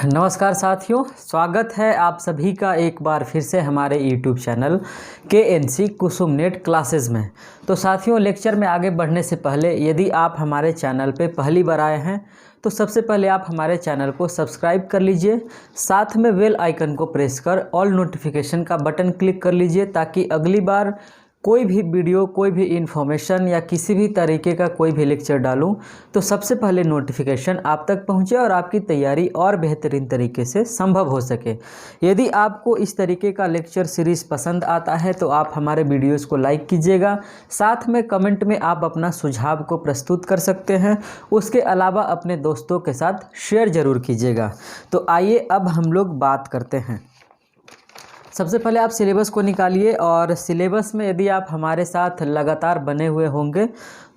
नमस्कार साथियों, स्वागत है आप सभी का एक बार फिर से हमारे YouTube चैनल KNC कुसुम नेट क्लासेस में। तो साथियों, लेक्चर में आगे बढ़ने से पहले यदि आप हमारे चैनल पे पहली बार आए हैं तो सबसे पहले आप हमारे चैनल को सब्सक्राइब कर लीजिए, साथ में बेल आइकन को प्रेस कर ऑल नोटिफिकेशन का बटन क्लिक कर लीजिए ताकि अगली बार कोई भी वीडियो, कोई भी इन्फॉर्मेशन या किसी भी तरीके का कोई भी लेक्चर डालूं तो सबसे पहले नोटिफिकेशन आप तक पहुंचे और आपकी तैयारी और बेहतरीन तरीके से संभव हो सके। यदि आपको इस तरीके का लेक्चर सीरीज़ पसंद आता है तो आप हमारे वीडियोस को लाइक कीजिएगा, साथ में कमेंट में आप अपना सुझाव को प्रस्तुत कर सकते हैं। उसके अलावा अपने दोस्तों के साथ शेयर ज़रूर कीजिएगा। तो आइए अब हम लोग बात करते हैं। सबसे पहले आप सिलेबस को निकालिए और सिलेबस में यदि आप हमारे साथ लगातार बने हुए होंगे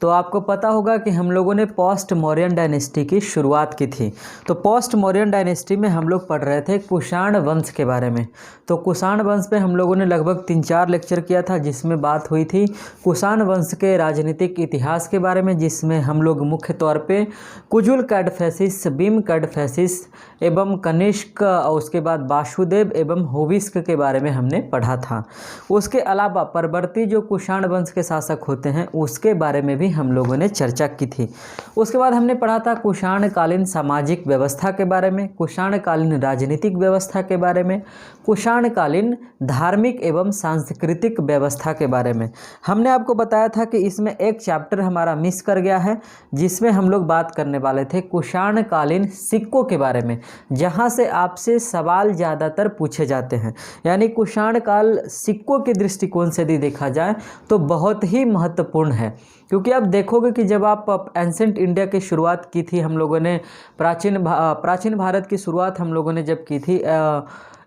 तो आपको पता होगा कि हम लोगों ने पोस्ट मौर्यन डायनेस्टी की शुरुआत की थी। तो पोस्ट मौर्यन डायनेस्टी में हम लोग पढ़ रहे थे कुषाण वंश के बारे में। तो कुषाण वंश पे हम लोगों ने लगभग 3-4 लेक्चर किया था जिसमें बात हुई थी कुषाण वंश के राजनीतिक इतिहास के बारे में, जिसमें हम लोग मुख्य तौर पे कुजुल कैडफैसिस, भीम कैडफैसिस एवं कनिष्क और उसके बाद वासुदेव एवं होविस्क के बारे में हमने पढ़ा था। उसके अलावा परवर्ती जो कुषाण वंश के शासक होते हैं उसके बारे में भी हम लोगों ने चर्चा की थी। उसके बाद हमने पढ़ा था कुषाण कालीन सामाजिक व्यवस्था के बारे में, कुषाण कालीन राजनीतिक व्यवस्था के बारे में, कुषाण कालीन धार्मिक एवं सांस्कृतिक व्यवस्था के बारे में। हमने आपको बताया था कि इसमें एक चैप्टर हमारा मिस कर गया है जिसमें हम लोग बात करने वाले थे कुषाण कालीन सिक्कों के बारे में, जहां से आपसे सवाल ज़्यादातर पूछे जाते हैं। यानी कुषाण काल सिक्कों के दृष्टिकोण से यदि देखा जाए तो बहुत ही महत्वपूर्ण है, क्योंकि आप देखोगे कि जब आप एंसेंट इंडिया की शुरुआत की थी हम लोगों ने, प्राचीन भारत की शुरुआत हम लोगों ने जब की थी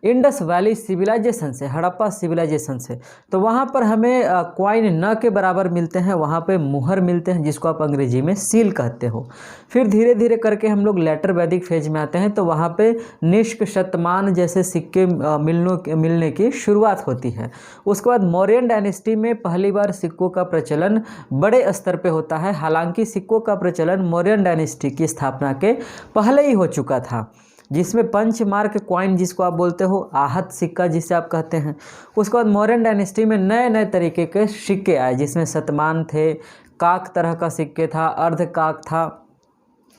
इंडस वैली सिविलाइजेशन से, हड़प्पा सिविलाइजेशन से, तो वहाँ पर हमें क्वाइन न के बराबर मिलते हैं, वहाँ पे मुहर मिलते हैं जिसको आप अंग्रेजी में सील कहते हो। फिर धीरे धीरे करके हम लोग लेटर वैदिक फेज में आते हैं तो वहाँ पे निष्क, शतमान जैसे सिक्के मिलने की शुरुआत होती है। उसके बाद मौर्यन डायनेस्टी में पहली बार सिक्कों का प्रचलन बड़े स्तर पर होता है। हालांकि सिक्कों का प्रचलन मौर्यन डायनेस्टी की स्थापना के पहले ही हो चुका था, जिसमें पंचमार्क क्वाइन जिसको आप बोलते हो, आहत सिक्का जिसे आप कहते हैं। उसके बाद मौर्यन डायनेस्टी में नए नए तरीके के सिक्के आए जिसमें शतमान थे, काक तरह का सिक्के था, अर्ध काक था,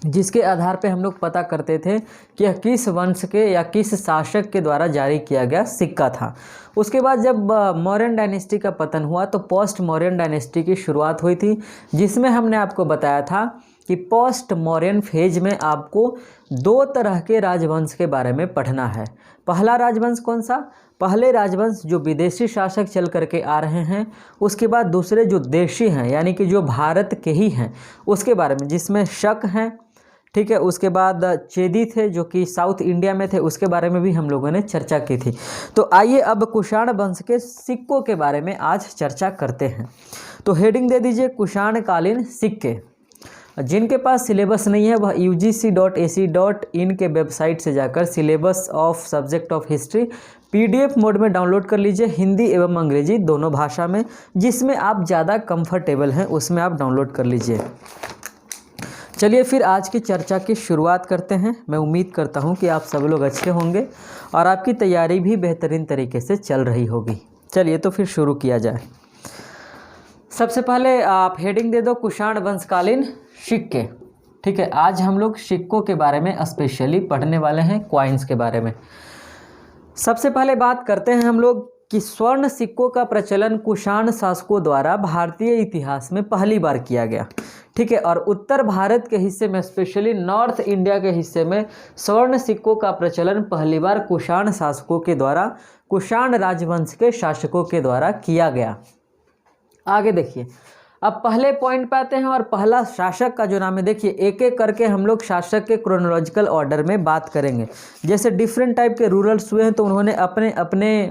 जिसके आधार पे हम लोग पता करते थे कि यह किस वंश के या किस शासक के द्वारा जारी किया गया सिक्का था। उसके बाद जब मौर्यन डायनेस्टी का पतन हुआ तो पोस्ट मौर्यन डायनेस्टी की शुरुआत हुई थी, जिसमें हमने आपको बताया था कि पोस्ट मौर्यन फेज में आपको 2 तरह के राजवंश के बारे में पढ़ना है। पहला राजवंश कौन सा? पहले राजवंश जो विदेशी शासक चल करके आ रहे हैं, उसके बाद दूसरे जो देशी हैं यानी कि जो भारत के ही हैं उसके बारे में, जिसमें शक हैं, ठीक है। उसके बाद चेदी थे जो कि साउथ इंडिया में थे, उसके बारे में भी हम लोगों ने चर्चा की थी। तो आइए अब कुषाण वंश के सिक्कों के बारे में आज चर्चा करते हैं। तो हेडिंग दे दीजिए कुषाण कालीन सिक्के। जिनके पास सिलेबस नहीं है वह ugc.ac.in के वेबसाइट से जाकर syllabus of subject of history PDF mode में डाउनलोड कर लीजिए, हिंदी एवं अंग्रेजी दोनों भाषा में, जिसमें आप ज़्यादा कंफर्टेबल हैं उसमें आप डाउनलोड कर लीजिए। चलिए फिर आज की चर्चा की शुरुआत करते हैं। मैं उम्मीद करता हूं कि आप सब लोग अच्छे होंगे और आपकी तैयारी भी बेहतरीन तरीके से चल रही होगी। चलिए तो फिर शुरू किया जाए। सबसे पहले आप हेडिंग दे दो कुषाण वंशकालीन सिक्के, ठीक है। आज हम लोग सिक्कों के बारे में स्पेशली पढ़ने वाले हैं, क्वाइंस के बारे में। सबसे पहले बात करते हैं हम लोग कि स्वर्ण सिक्कों का प्रचलन कुषाण शासकों द्वारा भारतीय इतिहास में पहली बार किया गया, ठीक है। और उत्तर भारत के हिस्से में, स्पेशली नॉर्थ इंडिया के हिस्से में स्वर्ण सिक्कों का प्रचलन पहली बार कुषाण शासकों के द्वारा, कुषाण राजवंश के शासकों के द्वारा किया गया। आगे देखिए, अब पहले पॉइंट पे आते हैं और पहला शासक का जो नाम है, देखिए एक एक करके हम लोग शासक के क्रोनोलॉजिकल ऑर्डर में बात करेंगे। जैसे डिफरेंट टाइप के रूलर्स हुए हैं तो उन्होंने अपने अपने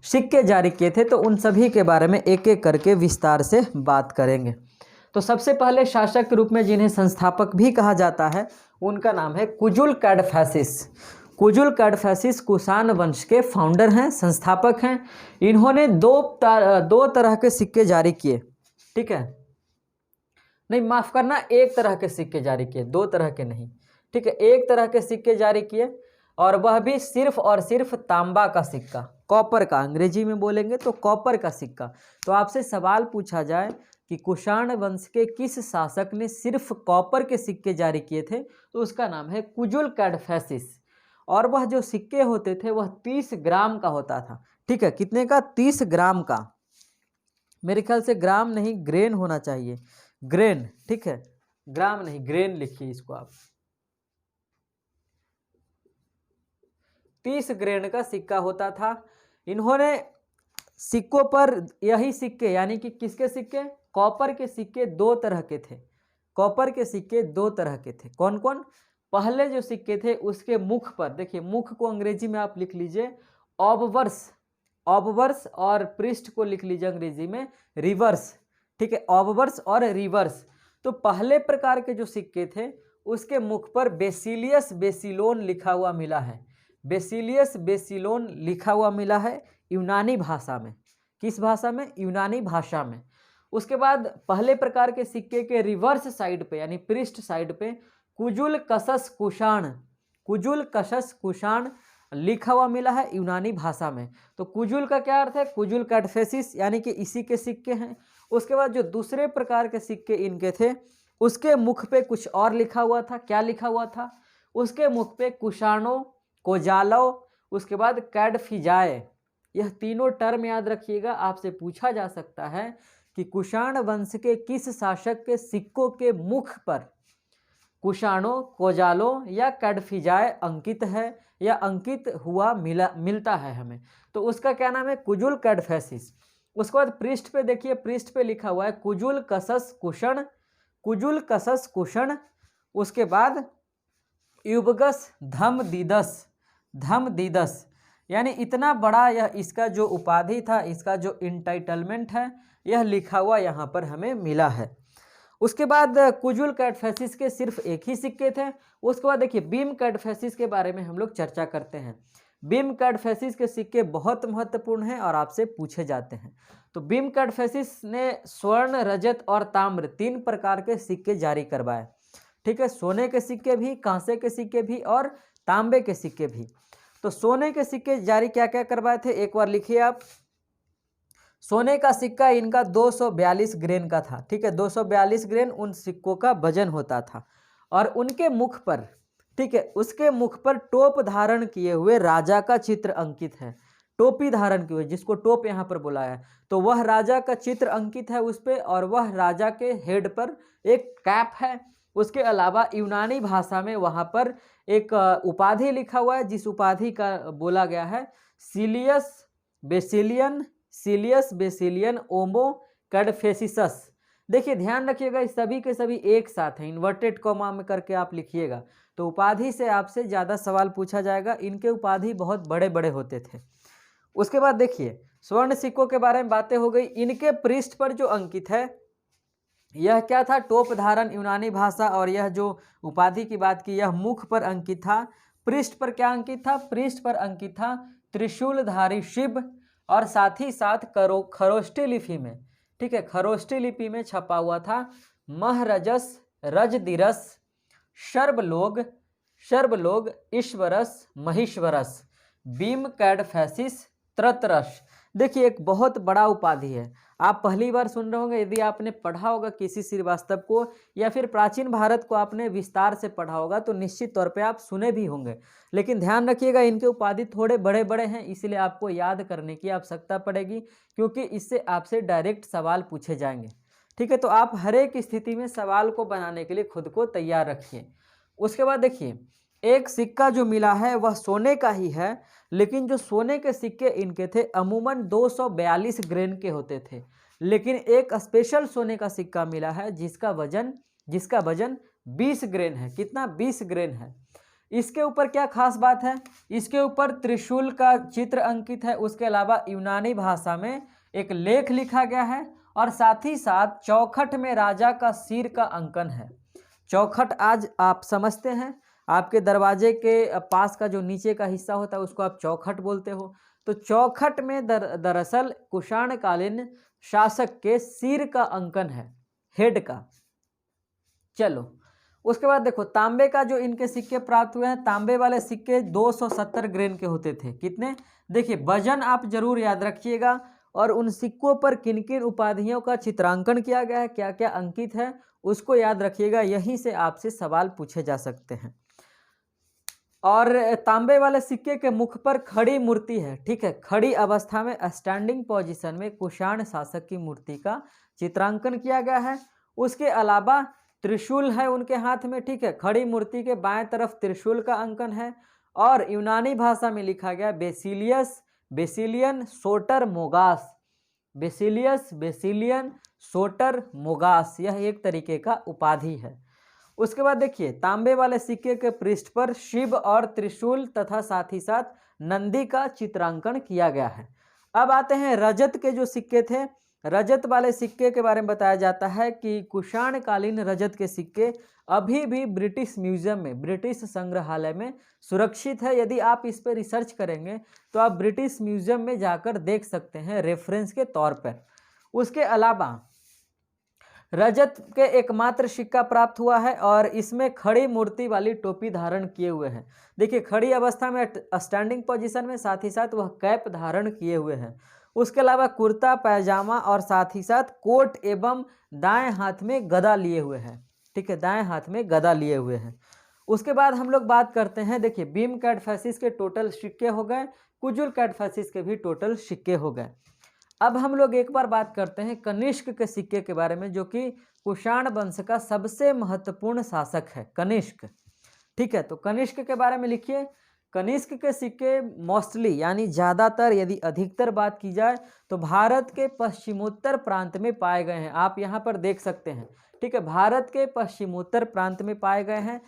सिक्के जारी किए थे, तो उन सभी के बारे में एक एक करके विस्तार से बात करेंगे। तो सबसे पहले शासक के रूप में जिन्हें संस्थापक भी कहा जाता है उनका नाम है कुजुल कैडफैसिस। कुजुल कैडफैसिस कुषाण वंश के फाउंडर हैं, संस्थापक हैं। इन्होंने दो तरह के सिक्के जारी किए, ठीक है। नहीं, माफ़ करना, एक तरह के सिक्के जारी किए, 2 तरह के नहीं, ठीक है। एक तरह के सिक्के जारी किए और वह भी सिर्फ और सिर्फ तांबा का सिक्का, कॉपर का, अंग्रेजी में बोलेंगे तो कॉपर का सिक्का। तो आपसे सवाल पूछा जाए कि कुषाण वंश के किस शासक ने सिर्फ कॉपर के सिक्के जारी किए थे, तो उसका नाम है कुजुल कैडफैसिस। और वह जो सिक्के होते थे वह 30 ग्राम का होता था। ठीक है, कितने का? 30 ग्राम का। मेरे ख्याल से ग्राम नहीं ग्रेन होना चाहिए, ग्रेन। ठीक है, ग्राम नहीं ग्रेन लिखिए इसको आप। 30 ग्रेन का सिक्का होता था। इन्होंने सिक्कों पर यही सिक्के, यानी कि किसके सिक्के? कॉपर के सिक्के दो तरह के थे। कॉपर के सिक्के दो तरह के थे। कौन कौन? पहले जो सिक्के थे उसके मुख पर, देखिए मुख को अंग्रेजी में आप लिख लीजिए ऑबवर्स, ऑबवर्स, और पृष्ठ को लिख लीजिए अंग्रेजी में रिवर्स। ठीक है, ऑबवर्स और रिवर्स। तो पहले प्रकार के जो सिक्के थे उसके मुख पर बेसिलियस बेसिलोन लिखा हुआ मिला है। बेसिलियस बेसिलोन लिखा हुआ मिला है यूनानी भाषा में। किस भाषा में? यूनानी भाषा में। उसके बाद पहले प्रकार के सिक्के के रिवर्स साइड पे, यानी पृष्ठ साइड पे कुजुल कसस कुषाण, कुजुल कसस कुषाण लिखा हुआ मिला है यूनानी भाषा में। तो कुजुल का क्या अर्थ है? कुजुल कैडफैसिस, यानी कि इसी के सिक्के हैं। उसके बाद जो दूसरे प्रकार के सिक्के इनके थे उसके मुख पे कुछ और लिखा हुआ था। क्या लिखा हुआ था? उसके मुख पे कुषाणो, कोजालो, उसके बाद कैडफिजाए, यह तीनों टर्म याद रखिएगा। आपसे पूछा जा सकता है कि कुषाण वंश के किस शासक के सिक्कों के मुख पर कुषाणो, कोजालो या कैडफिजाए अंकित है या अंकित हुआ मिलता है हमें, तो उसका क्या नाम है? कुजुल कैडफैसिस। उसके बाद पृष्ठ पे देखिए, पृष्ठ पे लिखा हुआ है कुजुल कसस कुषण, कुजुल कसस कुषण। उसके बाद युबगस धम दीदस, धम दीदस, यानी इतना बड़ा यह इसका जो उपाधि था, इसका जो इंटाइटलमेंट है, यह लिखा हुआ यहाँ पर हमें मिला है। उसके बाद कुजुल कैडफैसिस के सिर्फ एक ही सिक्के थे। उसके बाद देखिए बीम कैडफैसिस के बारे में हम लोग चर्चा करते हैं। बीम कैडफैसिस के सिक्के बहुत महत्वपूर्ण हैं और आपसे पूछे जाते हैं। तो बीम कैडफैसिस ने स्वर्ण, रजत और ताम्र 3 प्रकार के सिक्के जारी करवाए। ठीक है, सोने के सिक्के भी, कांसे के सिक्के भी और तांबे के सिक्के भी। तो सोने के सिक्के जारी क्या क्या करवाए थे, एक बार लिखिए आप। सोने का सिक्का इनका 242 ग्रेन का था। ठीक है, 242 ग्रेन उन सिक्कों का वजन होता था। और उनके मुख पर, ठीक है, उसके मुख पर टोप धारण किए हुए राजा का चित्र अंकित है। टोपी धारण किए हुए, जिसको टोप यहाँ पर बुलाया है, तो वह राजा का चित्र अंकित है उस पर, और वह राजा के हेड पर एक कैप है। उसके अलावा यूनानी भाषा में वहाँ पर एक उपाधि लिखा हुआ है, जिस उपाधि का बोला गया है सिलियस बेसिलियन, सिलियस बेसिलियन ओमो कैडफेसिसस। देखिए ध्यान रखिएगा, इस सभी के सभी एक साथ हैं, इन्वर्टेड कॉमा में करके आप लिखिएगा। तो उपाधि से आपसे ज़्यादा सवाल पूछा जाएगा। इनके उपाधि बहुत बड़े बड़े होते थे। उसके बाद देखिए स्वर्ण सिक्कों के बारे में बातें हो गई। इनके पृष्ठ पर जो अंकित है यह क्या था? टोप धारण, यूनानी भाषा। और यह जो उपाधि की बात की, यह मुख पर अंकित था। पृष्ठ पर क्या अंकित था? पृष्ठ पर अंकित था त्रिशूलधारी शिव, और साथ ही साथ खरोष्टी लिपि में, ठीक है, खरोष्टी लिपि में छपा हुआ था महरजस रजदिरस शर्वलोग, शर्वलोग ईश्वरस महेश्वरस बीम कैडफैसिस त्रतरस। देखिए एक बहुत बड़ा उपाधि है, आप पहली बार सुन रहे होंगे। यदि आपने पढ़ा होगा किसी श्रीवास्तव को या फिर प्राचीन भारत को आपने विस्तार से पढ़ा होगा तो निश्चित तौर पे आप सुने भी होंगे। लेकिन ध्यान रखिएगा इनके उपाधि थोड़े बड़े बड़े हैं, इसलिए आपको याद करने की आवश्यकता पड़ेगी, क्योंकि इससे आपसे डायरेक्ट सवाल पूछे जाएंगे। ठीक है, तो आप हर एक स्थिति में सवाल को बनाने के लिए खुद को तैयार रखिए। उसके बाद देखिए एक सिक्का जो मिला है वह सोने का ही है, लेकिन जो सोने के सिक्के इनके थे अमूमन 242 ग्रेन के होते थे। लेकिन एक स्पेशल सोने का सिक्का मिला है जिसका वजन 20 ग्रेन है। कितना? 20 ग्रेन है। इसके ऊपर क्या खास बात है? इसके ऊपर त्रिशूल का चित्र अंकित है। उसके अलावा यूनानी भाषा में एक लेख लिखा गया है, और साथ ही साथ चौखट में राजा का सिर का अंकन है। चौखट आज आप समझते हैं, आपके दरवाजे के पास का जो नीचे का हिस्सा होता है उसको आप चौखट बोलते हो। तो चौखट में दरअसल कुषाणकालीन शासक के सिर का अंकन है, हेड का। चलो उसके बाद देखो तांबे का जो इनके सिक्के प्राप्त हुए हैं, तांबे वाले सिक्के 270 ग्रेन के होते थे। कितने? देखिए वजन आप जरूर याद रखिएगा, और उन सिक्कों पर किन किन उपाधियों का चित्रांकन किया गया है, क्या क्या अंकित है, उसको याद रखिएगा। यहीं से आपसे सवाल पूछे जा सकते हैं। और तांबे वाले सिक्के के मुख पर खड़ी मूर्ति है, ठीक है, खड़ी अवस्था में स्टैंडिंग पोजीशन में कुषाण शासक की मूर्ति का चित्रांकन किया गया है। उसके अलावा त्रिशूल है उनके हाथ में, ठीक है, खड़ी मूर्ति के बाएं तरफ त्रिशूल का अंकन है। और यूनानी भाषा में लिखा गया बेसिलियस बेसिलियन सोटर मोगास, बेसिलियन सोटर मोगास, यह एक तरीके का उपाधि है। उसके बाद देखिए तांबे वाले सिक्के के पृष्ठ पर शिव और त्रिशूल तथा साथ ही साथ नंदी का चित्रांकन किया गया है। अब आते हैं रजत के जो सिक्के थे। रजत वाले सिक्के के बारे में बताया जाता है कि कुषाण कालीन रजत के सिक्के अभी भी ब्रिटिश म्यूजियम में, ब्रिटिश संग्रहालय में सुरक्षित है। यदि आप इस पर रिसर्च करेंगे तो आप ब्रिटिश म्यूजियम में जाकर देख सकते हैं रेफरेंस के तौर पर। उसके अलावा रजत के एकमात्र सिक्का प्राप्त हुआ है और इसमें खड़ी मूर्ति वाली टोपी धारण किए हुए हैं। देखिए खड़ी अवस्था में स्टैंडिंग पोजीशन में, साथ ही साथ वह कैप धारण किए हुए हैं। उसके अलावा कुर्ता पैजामा और साथ ही साथ कोट एवं दाएं हाथ में गदा लिए हुए हैं, ठीक है, दाएं हाथ में गदा लिए हुए हैं। उसके बाद हम लोग बात करते हैं, देखिए बीम कैटफैसिस के टोटल सिक्के हो गए, कुजुल कैटफैसिस के भी टोटल सिक्के हो गए। अब हम लोग एक बार बात करते हैं कनिष्क के सिक्के के बारे में, जो कि कुषाण वंश का सबसे महत्वपूर्ण शासक है, कनिष्क, ठीक है। तो कनिष्क के बारे में लिखिए। कनिष्क के सिक्के मोस्टली यानी ज़्यादातर, यदि अधिकतर बात की जाए तो भारत के पश्चिमोत्तर प्रांत में पाए गए हैं। आप यहाँ पर देख सकते हैं, ठीक है, भारत के पश्चिमोत्तर प्रांत में पाए गए हैं।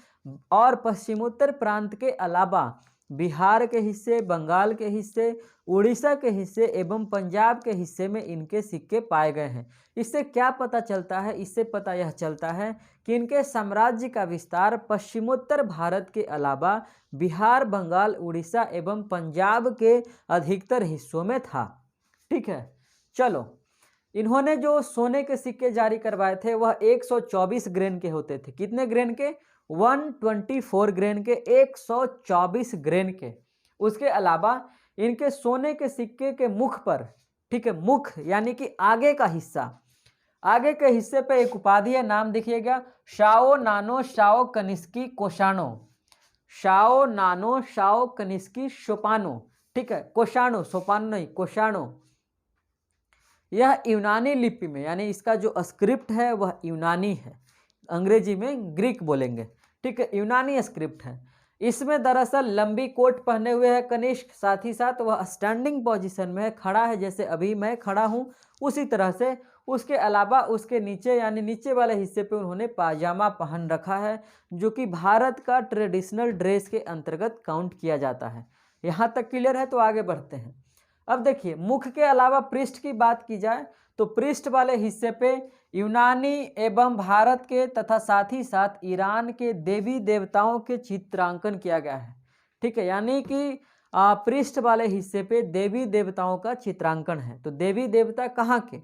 और पश्चिमोत्तर प्रांत के अलावा बिहार के हिस्से, बंगाल के हिस्से, उड़ीसा के हिस्से एवं पंजाब के हिस्से में इनके सिक्के पाए गए हैं। इससे क्या पता चलता है? इससे पता यह चलता है कि इनके साम्राज्य का विस्तार पश्चिमोत्तर भारत के अलावा बिहार, बंगाल, उड़ीसा एवं पंजाब के अधिकतर हिस्सों में था, ठीक है। चलो, इन्होंने जो सोने के सिक्के जारी करवाए थे वह 124 ग्रेन के होते थे। कितने ग्रेन के? 124 ग्रेन के, 124 ग्रेन के। उसके अलावा इनके सोने के सिक्के के मुख पर, ठीक है, मुख यानी कि आगे का हिस्सा, आगे के हिस्से पे एक उपाधि है, नाम देखिएगा, शाओ नानो शाओ कनिष्की कोशानो, शाओ नानो शाओ कनिष्की सोपानो, ठीक है, कोशानो, सोपानो नहीं, कोशानो। यह यूनानी लिपि में, यानी इसका जो स्क्रिप्ट है वह यूनानी है, अंग्रेजी में ग्रीक बोलेंगे, ठीक है, यूनानी स्क्रिप्ट है। इसमें दरअसल लंबी कोट पहने हुए है कनिष्क, साथ ही साथ वह स्टैंडिंग पोजीशन में खड़ा है, जैसे अभी मैं खड़ा हूँ उसी तरह से। उसके अलावा उसके नीचे यानी नीचे वाले हिस्से पे उन्होंने पाजामा पहन रखा है, जो कि भारत का ट्रेडिशनल ड्रेस के अंतर्गत काउंट किया जाता है। यहाँ तक क्लियर है? तो आगे बढ़ते हैं। अब देखिए मुख के अलावा पृष्ठ की बात की जाए तो पृष्ठ वाले हिस्से पे यूनानी एवं भारत के तथा साथ ही साथ ईरान के देवी देवताओं के चित्रांकन किया गया है, ठीक है, यानी कि पृष्ठ वाले हिस्से पे देवी देवताओं का चित्रांकन है। तो देवी देवता कहाँ के?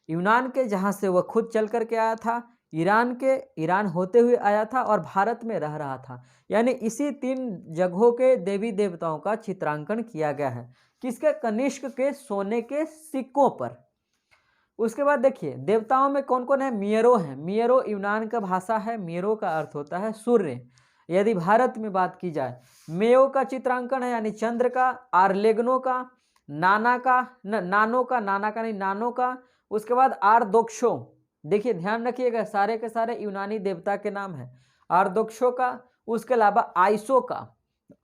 यूनान के, जहाँ से वह खुद चल करके आया था, ईरान के, ईरान होते हुए आया था और भारत में रह रहा था, यानी इसी 3 जगहों के देवी देवताओं का चित्रांकन किया गया है। किसके? कनिष्क के सोने के सिक्कों पर। उसके बाद देखिए देवताओं में कौन कौन है? मियरो है। मियरो यूनान का भाषा है, मियरो का अर्थ होता है सूर्य। यदि भारत में बात की जाए, मेयो का चित्रांकन है यानी चंद्र का, आर्लेगनो का, नाना का, नानो का, नाना का नहीं, नानो का। उसके बाद आर्दोक्सो, देखिए ध्यान रखिएगा सारे के सारे यूनानी देवता के नाम है, आर्दोक्सो का। उसके अलावा आइसो का।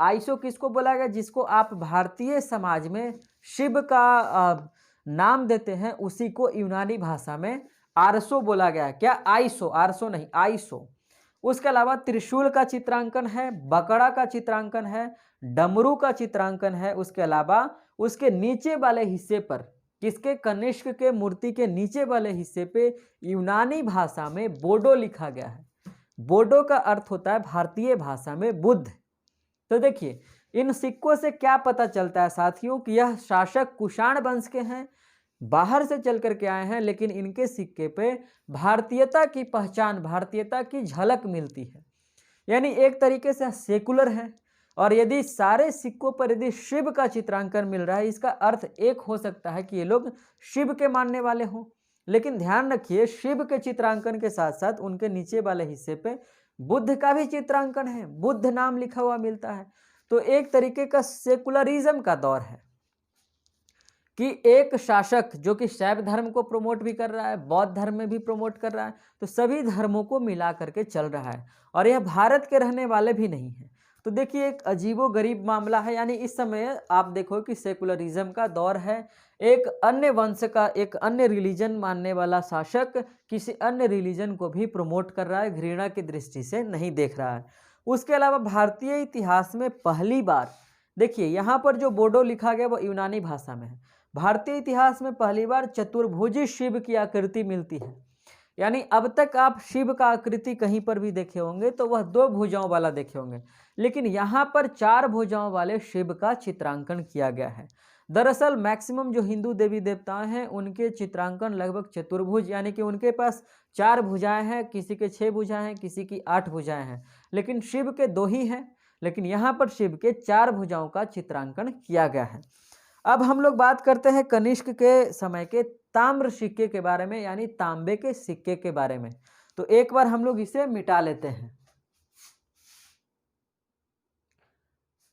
आइसो किसको बोला गया? जिसको आप भारतीय समाज में शिव का नाम देते हैं, उसी को यूनानी भाषा में आरसो बोला गया है। क्या? आइसो, आरसो नहीं, आइसो। उसके अलावा त्रिशूल का चित्रांकन है, बकड़ा का चित्रांकन है, डमरू का चित्रांकन है। उसके अलावा उसके नीचे वाले हिस्से पर, किसके? कनिष्क के मूर्ति के नीचे वाले हिस्से पे यूनानी भाषा में बोडो लिखा गया है। बोडो का अर्थ होता है भारतीय भाषा में बुद्ध। तो देखिए इन सिक्कों से क्या पता चलता है साथियों कि यह शासक कुषाण वंश के हैं, बाहर से चल करके आए हैं, लेकिन इनके सिक्के पे भारतीयता की पहचान, भारतीयता की झलक मिलती है। यानी एक तरीके से सेकुलर है। और यदि सारे सिक्कों पर यदि शिव का चित्रांकन मिल रहा है, इसका अर्थ एक हो सकता है कि ये लोग शिव के मानने वाले हों। लेकिन ध्यान रखिए, शिव के चित्रांकन के साथ साथ उनके नीचे वाले हिस्से पे बुद्ध का भी चित्रांकन है, बुद्ध नाम लिखा हुआ मिलता है। तो एक तरीके का सेकुलरिज्म का दौर है कि एक शासक जो कि शैव धर्म को प्रमोट भी कर रहा है, बौद्ध धर्म में भी प्रमोट कर रहा है, तो सभी धर्मों को मिला करके चल रहा है। और यह भारत के रहने वाले भी नहीं है। तो देखिए, एक अजीबोगरीब मामला है। यानी इस समय आप देखो कि सेकुलरिज्म का दौर है। एक अन्य वंश का, एक अन्य रिलीजन मानने वाला शासक किसी अन्य रिलीजन को भी प्रमोट कर रहा है, घृणा की दृष्टि से नहीं देख रहा है। उसके अलावा भारतीय इतिहास में पहली बार, देखिए यहाँ पर जो बोडो लिखा गया वो यूनानी भाषा में है। भारतीय इतिहास में पहली बार चतुर्भुजी शिव की आकृति मिलती है। यानी अब तक आप शिव का आकृति कहीं पर भी देखे होंगे तो वह 2 भुजाओं वाला देखे होंगे, लेकिन यहाँ पर 4 भुजाओं वाले शिव का चित्रांकन किया गया है। दरअसल मैक्सिमम जो हिंदू देवी देवताएं हैं उनके चित्रांकन लगभग चतुर्भुज, यानी कि उनके पास 4 भुजाएं हैं, किसी के 6 भुजाएं हैं, किसी की 8 भुजाएं हैं, लेकिन शिव के 2 ही हैं। लेकिन यहाँ पर शिव के 4 भुजाओं का चित्रांकन किया गया है। अब हम लोग बात करते हैं कनिष्क के समय के ताम्र सिक्के के बारे में, यानी तांबे के सिक्के के बारे में। तो एक बार हम लोग इसे मिटा लेते हैं।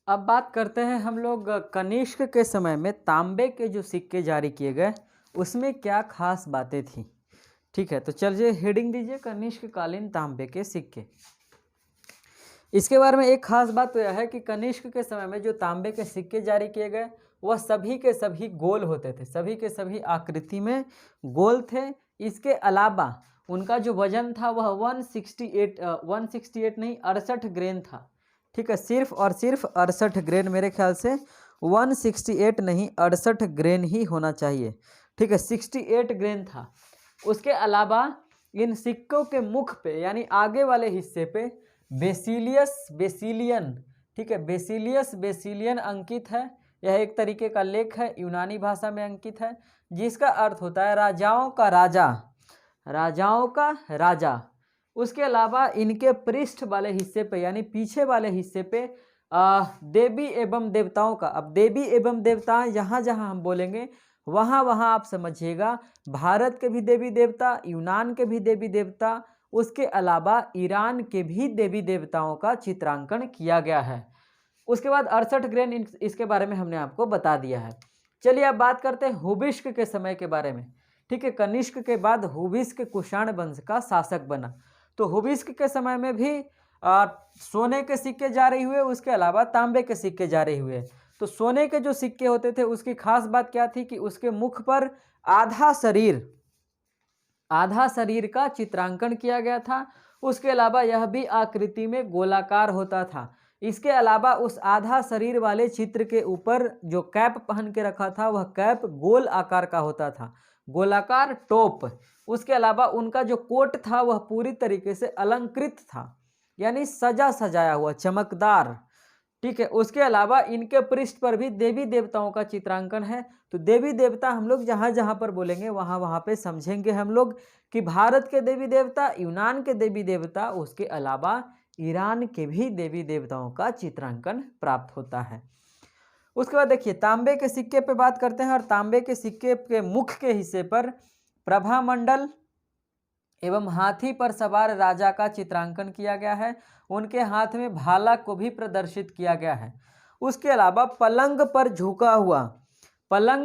अब बात करते हैं हम लोग कनिष्क के समय में तांबे के जो सिक्के जारी किए गए उसमें क्या खास बातें थी। ठीक है, तो चलिए हेडिंग दीजिए, कनिष्क कालीन तांबे के सिक्के। इसके बारे में एक खास बात तो यह है कि कनिष्क के समय में जो तांबे के सिक्के जारी किए गए वह सभी के सभी गोल होते थे, सभी के सभी आकृति में गोल थे। इसके अलावा उनका जो वजन था वह 168 नहीं 68 ग्रेन था। ठीक है, सिर्फ और सिर्फ 68 ग्रेन, मेरे ख्याल से 168 नहीं 68 ग्रेन ही होना चाहिए। ठीक है, 68 ग्रेन था। उसके अलावा इन सिक्कों के मुख पे यानी आगे वाले हिस्से पे बेसिलियन, ठीक है, बेसिलियन अंकित है। यह एक तरीके का लेख है, यूनानी भाषा में अंकित है, जिसका अर्थ होता है राजाओं का राजा, राजाओं का राजा। उसके अलावा इनके पृष्ठ वाले हिस्से पे यानी पीछे वाले हिस्से पे देवी एवं देवताओं का, अब देवी एवं देवता जहाँ जहाँ हम बोलेंगे वहाँ वहाँ आप समझिएगा भारत के भी देवी देवता, यूनान के भी देवी देवता, उसके अलावा ईरान के भी देवी देवताओं का चित्रांकन किया गया है। उसके बाद 68 ग्रेन इसके बारे में हमने आपको बता दिया है। चलिए अब बात करते हैं हुबिस्क के समय के बारे में। ठीक है, कनिष्क के बाद हुबिस्क कुषाण वंश का शासक बना। तो हुबिस्क के समय में भी सोने के सिक्के जारी हुए, उसके अलावा तांबे के सिक्के जारी हुए। तो सोने के जो सिक्के होते थे उसकी खास बात क्या थी कि उसके मुख पर आधा शरीर का चित्रांकन किया गया था। उसके अलावा यह भी आकृति में गोलाकार होता था। इसके अलावा उस आधा शरीर वाले चित्र के ऊपर जो कैप पहन के रखा था वह कैप गोल आकार का होता था, गोलाकार टोप। उसके अलावा उनका जो कोट था वह पूरी तरीके से अलंकृत था, यानी सजा सजाया हुआ, चमकदार। ठीक है, उसके अलावा इनके पृष्ठ पर भी देवी देवताओं का चित्रांकन है। तो देवी देवता हम लोग जहाँ जहाँ पर बोलेंगे वहाँ वहाँ पे समझेंगे हम लोग कि भारत के देवी देवता, यूनान के देवी देवता, उसके अलावा ईरान के भी देवी देवताओं का चित्रांकन प्राप्त होता है। उसके बाद देखिए तांबे के सिक्के पे बात करते हैं। और तांबे के सिक्के के मुख के हिस्से पर प्रभामंडल एवं हाथी पर सवार राजा का चित्रांकन किया गया है। उनके हाथ में भाला को भी प्रदर्शित किया गया है। उसके अलावा पलंग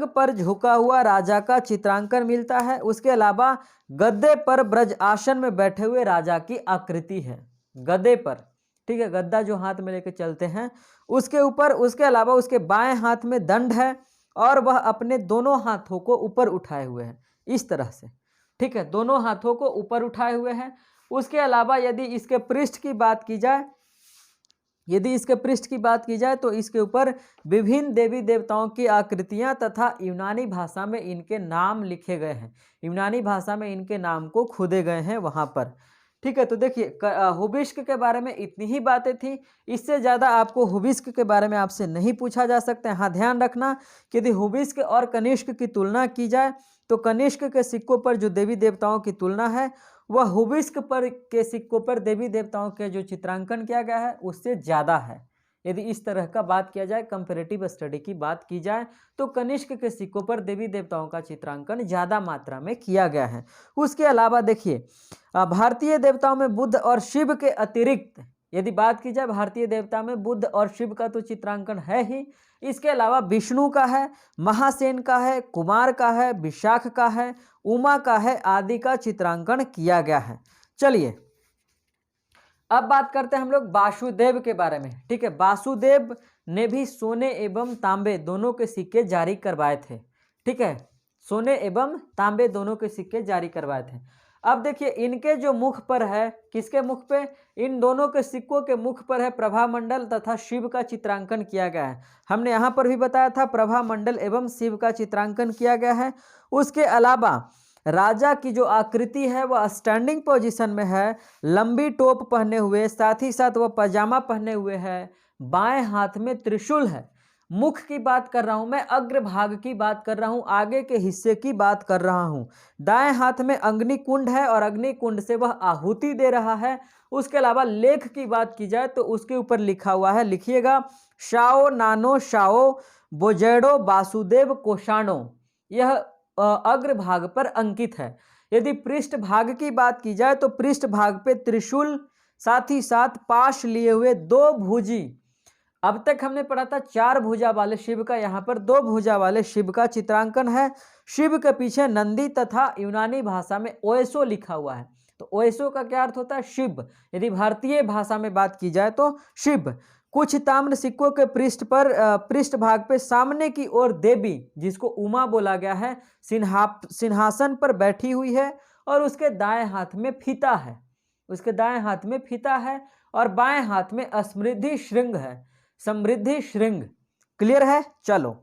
पर झुका हुआ राजा का चित्रांकन मिलता है। उसके अलावा गद्दे पर ब्रज आसन में बैठे हुए राजा की आकृति है, गद्दे पर। ठीक है, गद्दा जो हाथ में लेकर चलते हैं उसके ऊपर। उसके अलावा उसके बाएं हाथ में दंड है और वह अपने दोनों हाथों को ऊपर उठाए हुए हैं इस तरह से। ठीक है, दोनों हाथों को ऊपर उठाए हुए हैं। उसके अलावा यदि इसके पृष्ठ की बात की जाए तो इसके ऊपर विभिन्न देवी देवताओं की आकृतियां तथा यूनानी भाषा में इनके नाम लिखे गए हैं, यूनानी भाषा में इनके नाम को खोदे गए हैं वहाँ पर। ठीक है, तो देखिए हुबिस्क के बारे में इतनी ही बातें थी, इससे ज़्यादा आपको हुबिस्क के बारे में आपसे नहीं पूछा जा सकता है। हाँ, ध्यान रखना कि यदि हुबिस्क और कनिष्क की तुलना की जाए तो कनिष्क के सिक्कों पर जो देवी देवताओं की तुलना है वह हुबिस्क पर के सिक्कों पर देवी देवताओं के जो चित्रांकन किया गया है उससे ज़्यादा है। यदि इस तरह का बात किया जाए, कंपैरेटिव स्टडी की बात की जाए, तो कनिष्क के सिक्कों पर देवी देवताओं का चित्रांकन ज़्यादा मात्रा में किया गया है। उसके अलावा देखिए भारतीय देवताओं में बुद्ध और शिव के अतिरिक्त यदि बात की जाए, भारतीय देवता में बुद्ध और शिव का तो चित्रांकन है ही, इसके अलावा विष्णु का है, महासेन का है, कुमार का है, विशाख का है, उमा का है, आदि का चित्रांकन किया गया है। चलिए अब बात करते हैं हम लोग वासुदेव के बारे में। ठीक है, वासुदेव ने भी सोने एवं तांबे दोनों के सिक्के जारी करवाए थे। ठीक है, सोने एवं तांबे दोनों के सिक्के जारी करवाए थे। अब देखिए इनके जो मुख पर है, किसके मुख पे, इन दोनों के सिक्कों के मुख पर है प्रभामंडल तथा शिव का चित्रांकन किया गया है। हमने यहाँ पर भी बताया था प्रभामंडल एवं शिव का चित्रांकन किया गया है। उसके अलावा राजा की जो आकृति है वह स्टैंडिंग पोजीशन में है, लंबी टोप पहने हुए, साथ ही साथ वह पजामा पहने हुए है, बाएं हाथ में त्रिशूल है। मुख की बात कर रहा हूं मैं, अग्रभाग की बात कर रहा हूं, आगे के हिस्से की बात कर रहा हूं। दाएं हाथ में अग्निकुंड है और अग्निकुंड से वह आहुति दे रहा है। उसके अलावा लेख की बात की जाए तो उसके ऊपर लिखा हुआ है, लिखिएगा, शाओ नानो शाओ बोजेडो वासुदेव कोशाणो। यह अग्रभाग पर अंकित है। यदि पृष्ठ भाग की बात की जाए तो पृष्ठ भाग पे त्रिशूल, साथ ही साथ पाश लिए हुए दो भुजी। अब तक हमने पढ़ा था 4 भुजा वाले शिव का, यहाँ पर 2 भुजा वाले शिव का चित्रांकन है। शिव के पीछे नंदी तथा यूनानी भाषा में ओएसो लिखा हुआ है। तो ओएसो का क्या अर्थ होता है? शिव। यदि भारतीय भाषा में बात की जाए तो शिव। कुछ ताम्र सिक्कों के पृष्ठ भाग पे सामने की ओर देवी, जिसको उमा बोला गया है, सिंहासन पर बैठी हुई है और उसके दाएं हाथ में फीता है। उसके दाएं हाथ में फीता है और बाएं हाथ में समृद्धि श्रृंग है, समृद्धि श्रृंग। क्लियर है? चलो,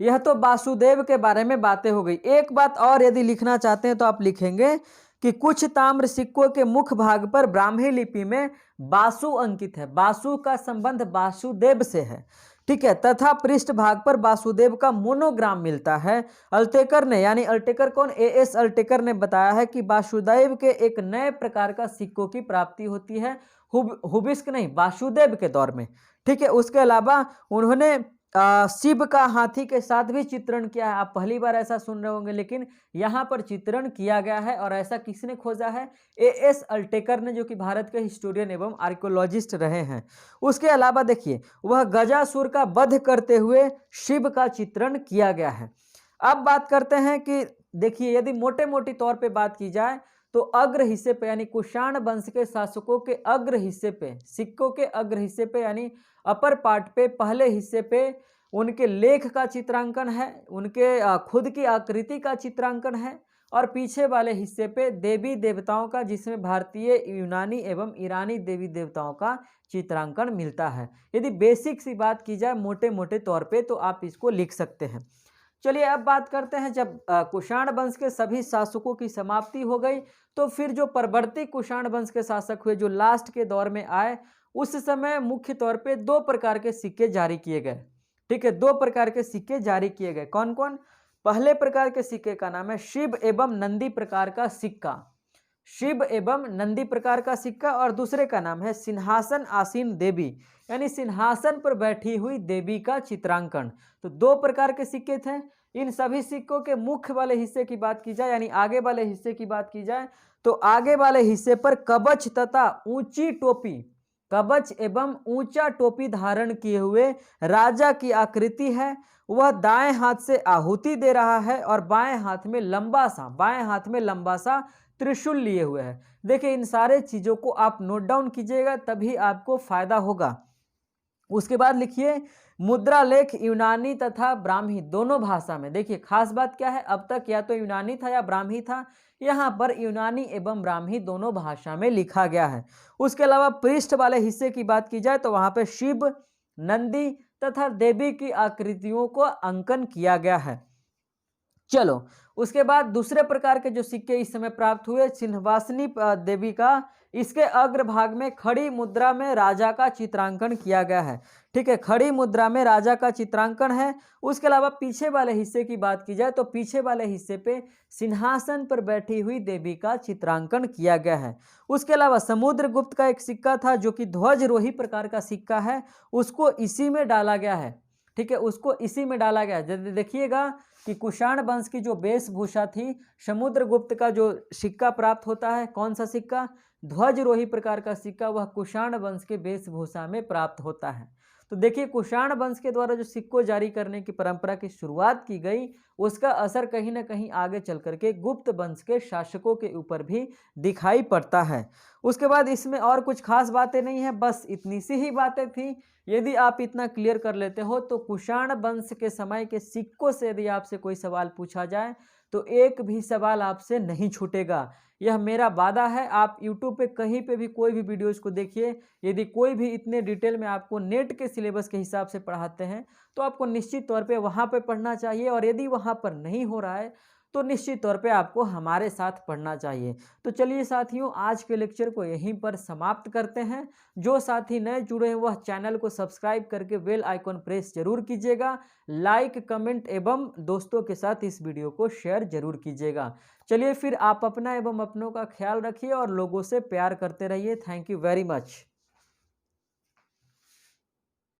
यह तो वासुदेव के बारे में बातें हो गई। एक बात और यदि लिखना चाहते हैं तो आप लिखेंगे कि कुछ ताम्र सिक्कों के मुख भाग पर ब्राह्मी लिपि में वासु अंकित है। वासु का संबंध वासुदेव से है। ठीक है, तथा पृष्ठ भाग पर वासुदेव का मोनोग्राम मिलता है। अल्टेकर ने, यानी अल्टेकर कौन? एएस अल्टेकर ने बताया है कि वासुदेव के एक नए प्रकार का सिक्कों की प्राप्ति होती है, हुबिस्क नहीं, वासुदेव के दौर में। ठीक है, उसके अलावा उन्होंने शिव का हाथी के साथ भी चित्रण किया है। आप पहली बार ऐसा सुन रहे होंगे, लेकिन यहाँ पर चित्रण किया गया है। और ऐसा किसने खोजा है? एएस अल्टेकर ने, जो कि भारत के हिस्टोरियन एवं आर्कियोलॉजिस्ट रहे हैं। उसके अलावा देखिए, वह गजासुर का वध करते हुए शिव का चित्रण किया गया है। अब बात करते हैं कि देखिए, यदि मोटे मोटी तौर पे बात की जाए तो अग्र हिस्से पे, यानी कुषाण वंश के शासकों के अग्र हिस्से पे, सिक्कों के अग्र हिस्से पे, यानी अपर पार्ट पे, पहले हिस्से पे उनके लेख का चित्रांकन है, उनके खुद की आकृति का चित्रांकन है। और पीछे वाले हिस्से पे देवी देवताओं का, जिसमें भारतीय, यूनानी एवं ईरानी देवी देवताओं का चित्रांकन मिलता है। यदि बेसिक सी बात की जाए मोटे मोटे तौर पे तो आप इसको लिख सकते हैं। चलिए अब बात करते हैं, जब कुषाण वंश के सभी शासकों की समाप्ति हो गई तो फिर जो परवर्ती कुषाण वंश के शासक हुए, जो लास्ट के दौर में आए, उस समय मुख्य तौर पे 2 प्रकार के सिक्के जारी किए गए। ठीक है, 2 प्रकार के सिक्के जारी किए गए। कौन कौन? पहले प्रकार के सिक्के का नाम है शिव एवं नंदी प्रकार का सिक्का, शिव एवं नंदी प्रकार का सिक्का। और दूसरे का नाम है सिंहासन आसीन देवी, यानी सिंहासन पर बैठी हुई देवी का चित्रांकन। तो 2 प्रकार के सिक्के थे। इन सभी सिक्कों के मुख्य वाले हिस्से की बात की जाए, यानी आगे वाले हिस्से की बात की जाए, तो आगे वाले हिस्से पर कवच तथा ऊंची टोपी, कवच एवं ऊंचा टोपी धारण किए हुए राजा की आकृति है। वह दाएं हाथ से आहुति दे रहा है और बाएं हाथ में लंबा सा त्रिशूल लिए हुए है। देखिए, इन सारे चीजों को आप नोट डाउन कीजिएगा, तभी आपको फायदा होगा। उसके बाद लिखिए, मुद्रा लेख यूनानी तथा ब्राह्मी दोनों भाषा में। देखिए, खास बात क्या है, अब तक या तो यूनानी था या ब्राह्मी था, यहाँ पर यूनानी एवं ब्राह्मी दोनों भाषा में लिखा गया है। उसके अलावा पृष्ठ वाले हिस्से की बात की जाए तो वहां पे शिव, नंदी तथा देवी की आकृतियों को अंकन किया गया है। चलो, उसके बाद दूसरे प्रकार के जो सिक्के इस समय प्राप्त हुए सिंहवासिनी देवी का, इसके अग्रभाग में खड़ी मुद्रा में राजा का चित्रांकन किया गया है। ठीक है, खड़ी मुद्रा में राजा का चित्रांकन है। उसके अलावा पीछे वाले हिस्से की बात की जाए तो पीछे वाले हिस्से पे सिंहासन पर बैठी हुई देवी का चित्रांकन किया गया है। उसके अलावा समुद्रगुप्त का एक सिक्का था जो कि ध्वजरोही प्रकार का सिक्का है, उसको इसी में डाला गया है। ठीक है, उसको इसी में डाला गया है। देखिएगा कि कुषाण वंश की जो वेशभूषा थी, समुद्रगुप्त का जो सिक्का प्राप्त होता है, कौन सा सिक्का, ध्वजरोही प्रकार का सिक्का, वह कुषाण वंश के वेशभूषा में प्राप्त होता है। तो देखिए, कुषाण वंश के द्वारा जो सिक्कों जारी करने की परंपरा की शुरुआत की गई, उसका असर कहीं ना कहीं आगे चल करके गुप्त वंश के शासकों के ऊपर भी दिखाई पड़ता है। उसके बाद इसमें और कुछ खास बातें नहीं है, बस इतनी सी ही बातें थी। यदि आप इतना क्लियर कर लेते हो तो कुषाण वंश के समय के सिक्कों से यदि आपसे कोई सवाल पूछा जाए तो एक भी सवाल आपसे नहीं छूटेगा। यह मेरा वादा है। आप YouTube पे कहीं पे भी कोई भी वीडियोस को देखिए, यदि कोई भी इतने डिटेल में आपको नेट के सिलेबस के हिसाब से पढ़ाते हैं तो आपको निश्चित तौर पे वहाँ पे पढ़ना चाहिए, और यदि वहाँ पर नहीं हो रहा है तो निश्चित तौर पे आपको हमारे साथ पढ़ना चाहिए। तो चलिए साथियों, आज के लेक्चर को यहीं पर समाप्त करते हैं। जो साथी नए जुड़े हैं वह चैनल को सब्सक्राइब करके बेल आइकॉन प्रेस जरूर कीजिएगा। लाइक, कमेंट एवं दोस्तों के साथ इस वीडियो को शेयर जरूर कीजिएगा। चलिए फिर, आप अपना एवं अपनों का ख्याल रखिए और लोगों से प्यार करते रहिए। Thank you very much.